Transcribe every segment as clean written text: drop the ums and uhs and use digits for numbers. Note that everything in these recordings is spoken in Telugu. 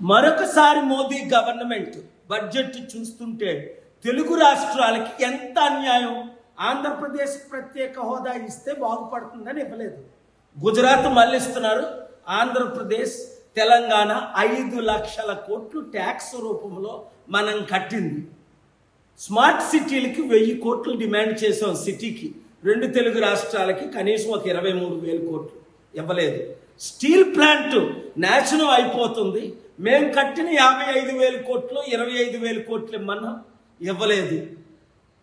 మరొకసారి మోదీ గవర్నమెంట్ బడ్జెట్ చూస్తుంటే తెలుగు రాష్ట్రాలకి ఎంత అన్యాయం. ఆంధ్రప్రదేశ్ ప్రత్యేక హోదా ఇస్తే బాగుపడుతుందని ఇవ్వలేదు. గుజరాత్ మళ్ళీ ఇస్తున్నారు. ఆంధ్రప్రదేశ్ తెలంగాణ 5 లక్షల కోట్లు ట్యాక్స్ రూపంలో మనం కట్టింది. స్మార్ట్ సిటీలకి 1000 కోట్లు డిమాండ్ చేసాం. సిటీకి 2 తెలుగు రాష్ట్రాలకి కనీసం ఒక 23,000 కోట్లు ఇవ్వలేదు. స్టీల్ ప్లాంట్ నాశనం అయిపోతుంది, మేము కట్టిన 55,000 కోట్లు 25,000 కోట్లు ఇమ్మన్నా ఇవ్వలేదు.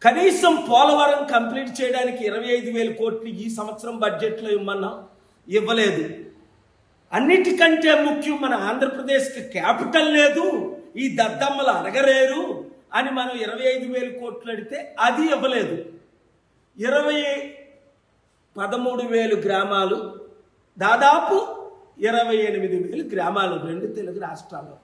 కనీసం పోలవరం కంప్లీట్ చేయడానికి 25,000 కోట్లు ఈ సంవత్సరం బడ్జెట్లో ఇమ్మన్నా ఇవ్వలేదు. అన్నిటికంటే ముఖ్యం, మన ఆంధ్రప్రదేశ్కి క్యాపిటల్ లేదు, ఈ దద్దమ్మలు అడగలేరు అని మనం 25,000 కోట్లు అడిగితే అది ఇవ్వలేదు. 13,000 గ్రామాలు, దాదాపు 28,000 గ్రామాలు 2 తెలుగు రాష్ట్రాల్లో.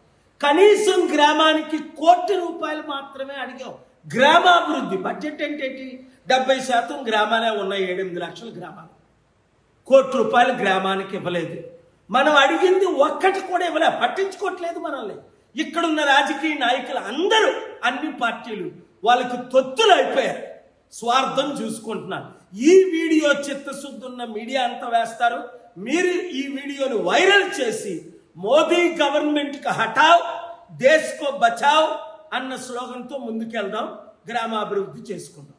కనీసం గ్రామానికి 1 కోటి రూపాయలు మాత్రమే అడిగాం. గ్రామాభివృద్ధి బడ్జెట్ ఏంటంటే 70% గ్రామాలే ఉన్నాయి. 7-8 లక్షల గ్రామాలు. 1 కోటి రూపాయలు గ్రామానికి ఇవ్వలేదు. మనం అడిగింది ఒక్కటి కూడా ఇవ్వలే, పట్టించుకోవట్లేదు మనల్ని. ఇక్కడున్న రాజకీయ నాయకులు అందరూ, అన్ని పార్టీలు వాళ్ళకి తొత్తులు అయిపోయారు, స్వార్థం చూసుకుంటున్నారు. ఈ వీడియో చిత్తశుద్ధి ఉన్న మీడియా అంతా వేస్తారు. మీరు ఈ వీడియోను వైరల్ చేసి మోదీ గవర్నమెంట్కి హటావ్ దేశ్ కో బచావ్ అన్న స్లోగన్తో ముందుకెళ్దాం, గ్రామాభివృద్ధి చేసుకుందాం.